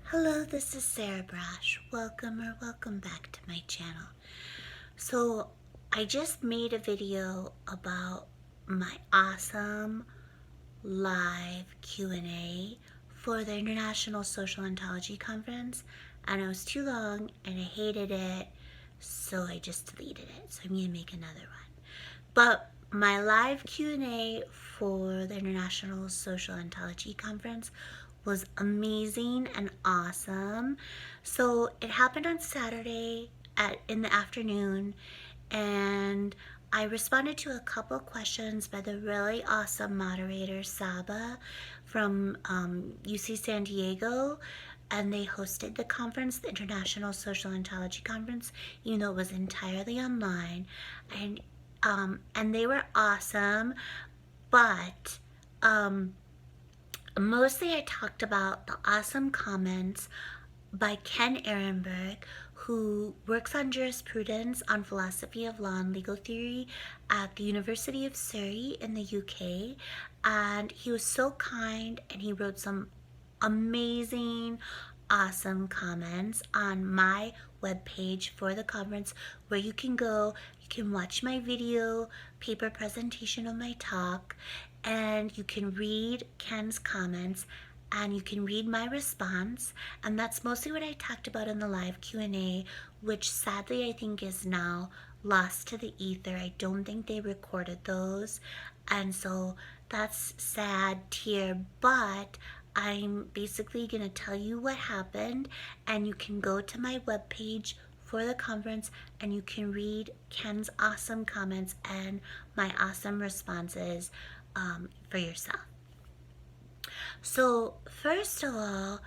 Hello, this is Sarah Brash. Welcome back to my channel. So, I just made a video about my awesome live Q&A for the International Social Ontology Conference, and it was too long and I hated it, so I just deleted it. So I'm going to make another one. But my live Q&A for the International Social Ontology Conference was amazing and awesome. So it happened on Saturday in the afternoon, and I responded to a couple questions by the really awesome moderator Saba from UC San Diego, and they hosted the conference, the International Social Ontology Conference, even though it was entirely online, and they were awesome. But mostly I talked about the awesome comments by Ken Ehrenberg, who works on jurisprudence, on philosophy of law and legal theory at the University of Surrey in the UK. And he was so kind, and he wrote some amazing, awesome comments on my webpage for the conference, where you can go, you can watch my video, paper presentation of my talk, and you can read Ken's comments, and you can read my response. And that's mostly what I talked about in the live Q&A, which sadly I think is now lost to the ether. I don't think they recorded those, and so that's sad tear. But I'm basically going to tell you what happened, and you can go to my webpage for the conference and you can read Ken's awesome comments and my awesome responses for yourself. So first of all,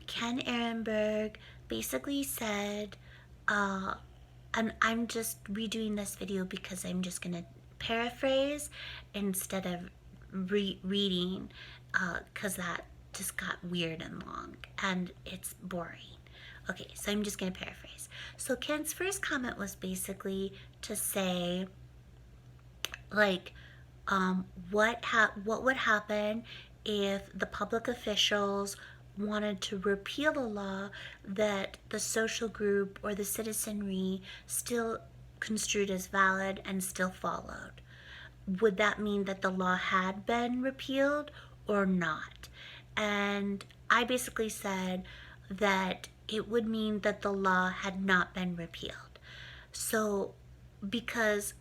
Ken Ehrenberg basically said, and I'm just redoing this video because I'm just going to paraphrase instead of reading, because that just got weird and long and it's boring. Okay, so I'm just going to paraphrase. So Ken's first comment was basically to say, like, what would happen if the public officials wanted to repeal a law that the social group or the citizenry still construed as valid and still followed? Would that mean that the law had been repealed or not? And I basically said that it would mean that the law had not been repealed. So, because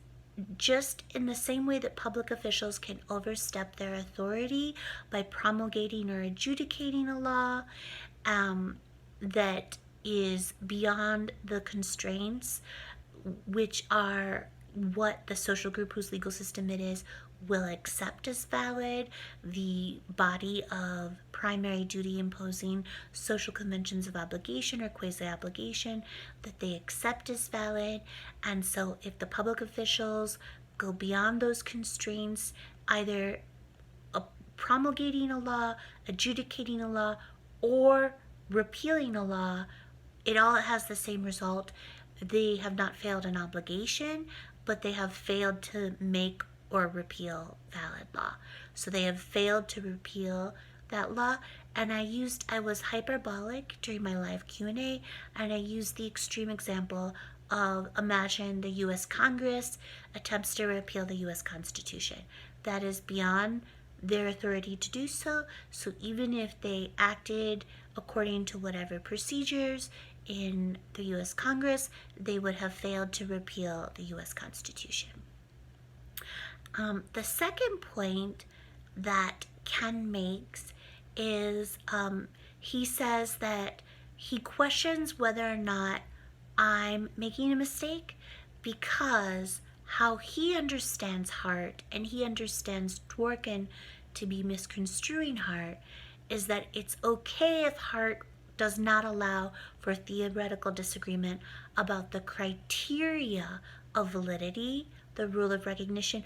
just in the same way that public officials can overstep their authority by promulgating or adjudicating a law that is beyond the constraints, which are what the social group whose legal system it is will accept as valid, the body of primary duty imposing social conventions of obligation or quasi-obligation that they accept as valid. And so if the public officials go beyond those constraints, either promulgating a law, adjudicating a law, or repealing a law, it all has the same result. They have not failed an obligation, but they have failed to make or repeal valid law. So they have failed to repeal that law. And I was hyperbolic during my live Q&A, and I used the extreme example of, imagine the US Congress attempts to repeal the US Constitution. That is beyond their authority to do so. So even if they acted according to whatever procedures in the US Congress, they would have failed to repeal the US Constitution. The second point that Ken makes is he says that he questions whether or not I'm making a mistake, because how he understands heart, and he understands Dworkin to be misconstruing heart, is that it's okay if heart does not allow for theoretical disagreement about the criteria of validity, the rule of recognition,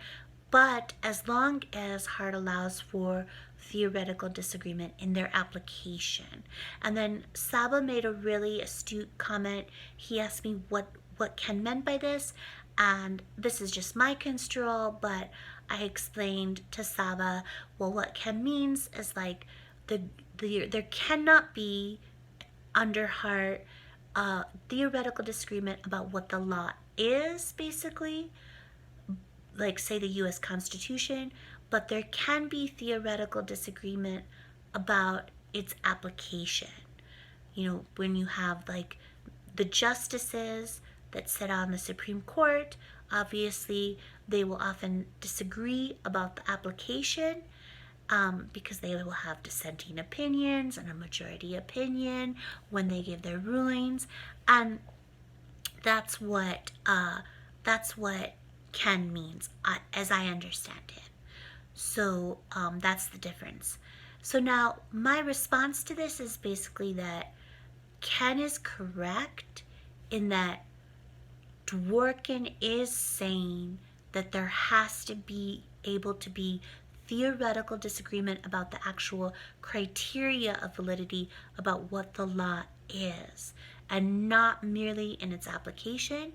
but as long as heart allows for theoretical disagreement in their application. And then Saba made a really astute comment. He asked me what Ken meant by this, and this is just my construal, but I explained to Saba, well, what Ken means is like there cannot be under Hart, theoretical disagreement about what the law is, basically, like, say, the US Constitution, but there can be theoretical disagreement about its application. When you have, like, the justices that sit on the Supreme Court, obviously they will often disagree about the application, because they will have dissenting opinions and a majority opinion when they give their rulings, and that's what can means, as I understand it. So that's the difference. So now my response to this is basically that Ken is correct in that Dworkin is saying that there has to be able to be theoretical disagreement about the actual criteria of validity about what the law is, and not merely in its application.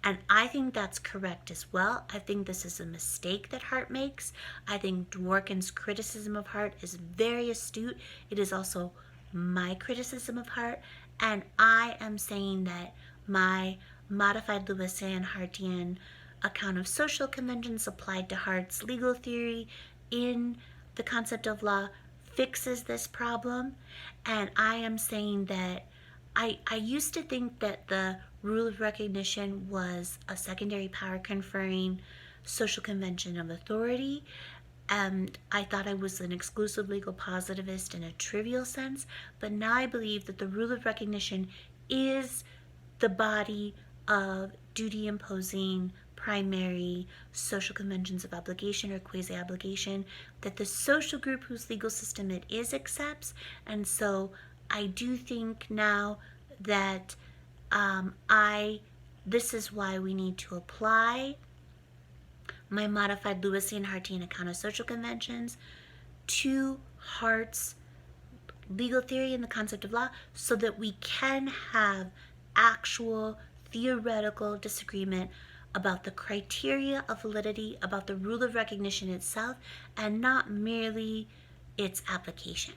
And I think that's correct as well. I think this is a mistake that Hart makes. I think Dworkin's criticism of Hart is very astute. It is also my criticism of Hart, and I am saying that my modified Lewisian Hartian account of social conventions applied to Hart's legal theory in the concept of law fixes this problem. And I am saying that I used to think that the rule of recognition was a secondary power conferring social convention of authority, and I thought I was an exclusive legal positivist in a trivial sense, but now I believe that the rule of recognition is the body of duty-imposing primary social conventions of obligation or quasi-obligation that the social group whose legal system it is accepts. And so I do think now that this is why we need to apply my modified Lewisian Hartian account of social conventions to Hart's legal theory and the concept of law, so that we can have actual theoretical disagreement about the criteria of validity, about the rule of recognition itself, and not merely its application.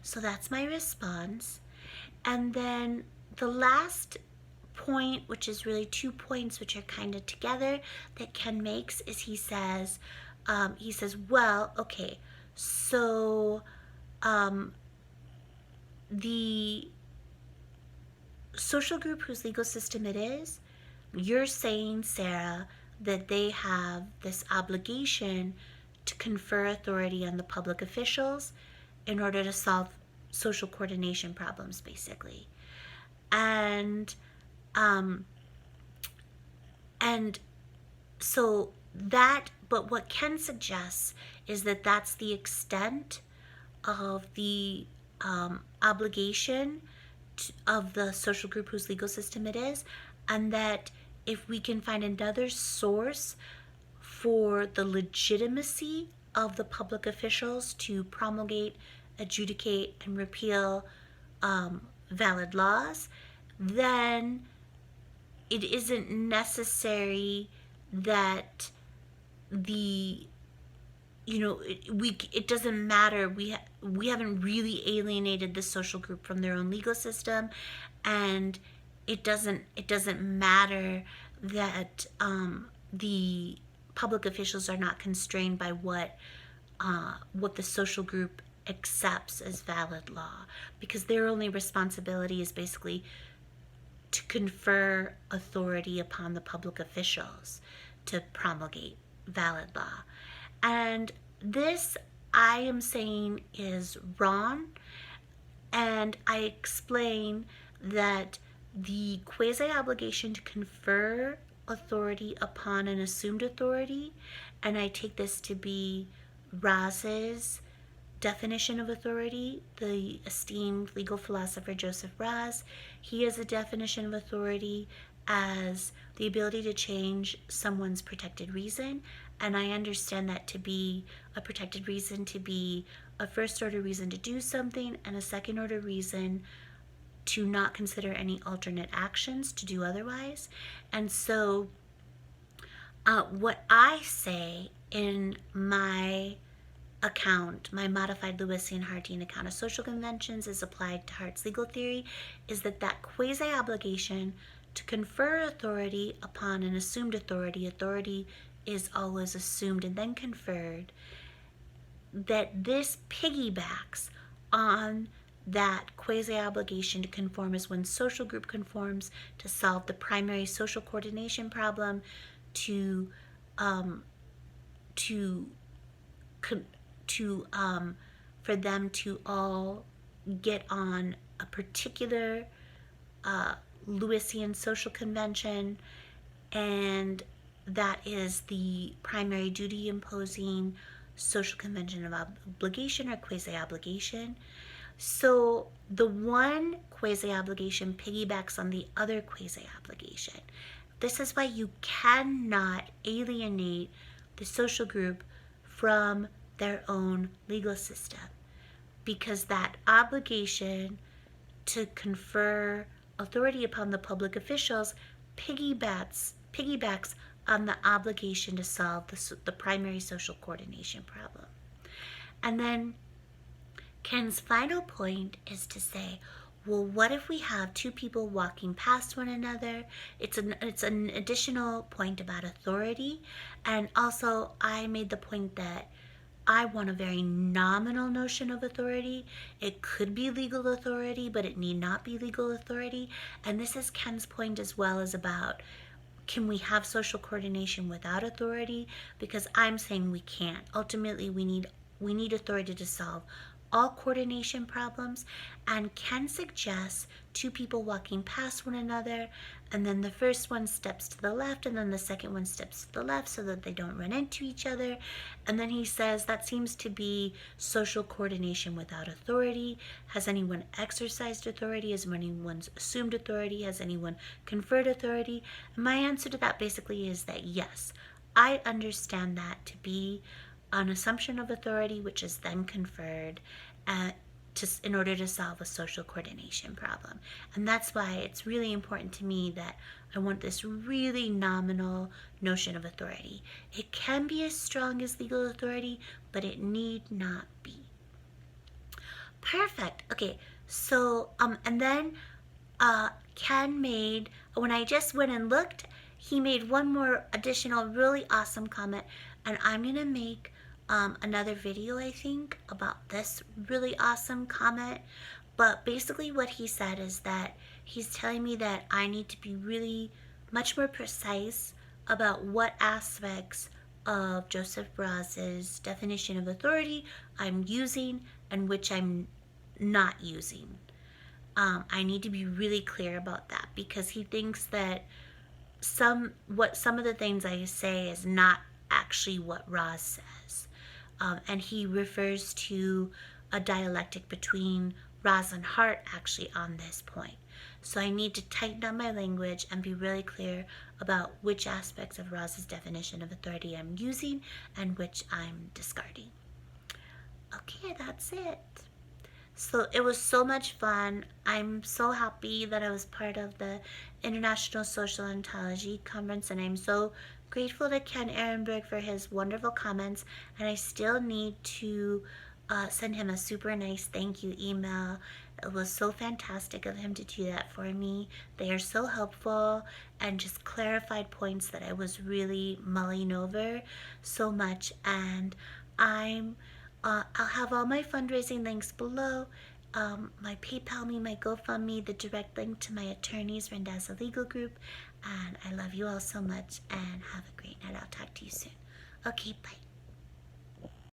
So that's my response. And then the last point, which is really 2 points which are kind of together, that Ken makes, is he says, well, okay, so the social group whose legal system it is, you're saying, Sarah, that they have this obligation to confer authority on the public officials in order to solve social coordination problems, basically. And so that, but what Ken suggests is that that's the extent of the obligation of the social group whose legal system it is, and that if we can find another source for the legitimacy of the public officials to promulgate, adjudicate, and repeal valid laws, then it isn't necessary that it doesn't matter. We haven't really alienated the social group from their own legal system, and it doesn't matter that the public officials are not constrained by what the social group accepts as valid law, because their only responsibility is basically to confer authority upon the public officials to promulgate valid law. And this, I am saying, is wrong, and I explain that the quasi-obligation to confer authority upon an assumed authority, and I take this to be Raz's definition of authority, the esteemed legal philosopher Joseph Raz. He has a definition of authority as the ability to change someone's protected reason, and I understand that to be a protected reason to be a first order reason to do something, and a second order reason to not consider any alternate actions to do otherwise. And so, what I say in my account, my modified Lewisian-Hartian account of social conventions is applied to Hart's legal theory, is that quasi-obligation to confer authority upon an assumed authority is always assumed and then conferred, that this piggybacks on that quasi-obligation to conform is when social group conforms to solve the primary social coordination problem, to to for them to all get on a particular Lewisian social convention, and that is the primary duty imposing social convention of obligation or quasi-obligation. So the one quasi-obligation piggybacks on the other quasi-obligation. This is why you cannot alienate the social group from their own legal system, because that obligation to confer authority upon the public officials piggybacks on the obligation to solve the primary social coordination problem. And then Ken's final point is to say, well, what if we have two people walking past one another? It's an additional point about authority. And also, I made the point that I want a very nominal notion of authority. It could be legal authority, but it need not be legal authority. And this is Ken's point as well, as about, can we have social coordination without authority? Because I'm saying we can't. Ultimately, we need authority to solve all coordination problems, and Ken suggests two people walking past one another, and then the first one steps to the left and then the second one steps to the left so that they don't run into each other. And then he says that seems to be social coordination without authority. Has anyone exercised authority? Has anyone assumed authority? Has anyone conferred authority? And my answer to that basically is that yes, I understand that to be an assumption of authority, which is then conferred in order to solve a social coordination problem. And that's why it's really important to me that I want this really nominal notion of authority. It can be as strong as legal authority, but it need not be. Perfect. Okay, so and then Ken made, when I just went and looked, he made one more additional really awesome comment, and I'm gonna make another video, I think, about this really awesome comment. But basically what he said is that he's telling me that I need to be really much more precise about what aspects of Joseph Braz's definition of authority I'm using and which I'm not using. I need to be really clear about that, because he thinks that some of the things I say is not actually what Raz says. And he refers to a dialectic between Raz and Hart actually on this point. So I need to tighten up my language and be really clear about which aspects of Raz's definition of authority I'm using and which I'm discarding. Okay, that's it. So it was so much fun. I'm so happy that I was part of the International Social Ontology Conference, and I'm so grateful to Ken Ehrenberg for his wonderful comments, and I still need to send him a super nice thank you email. It was so fantastic of him to do that for me. They are so helpful and just clarified points that I was really mulling over so much. And I'll have all my fundraising links below. My PayPal me, my GoFundMe, the direct link to my attorney's Randazza Legal Group. And I love you all so much, and have a great night. I'll talk to you soon. Okay, bye.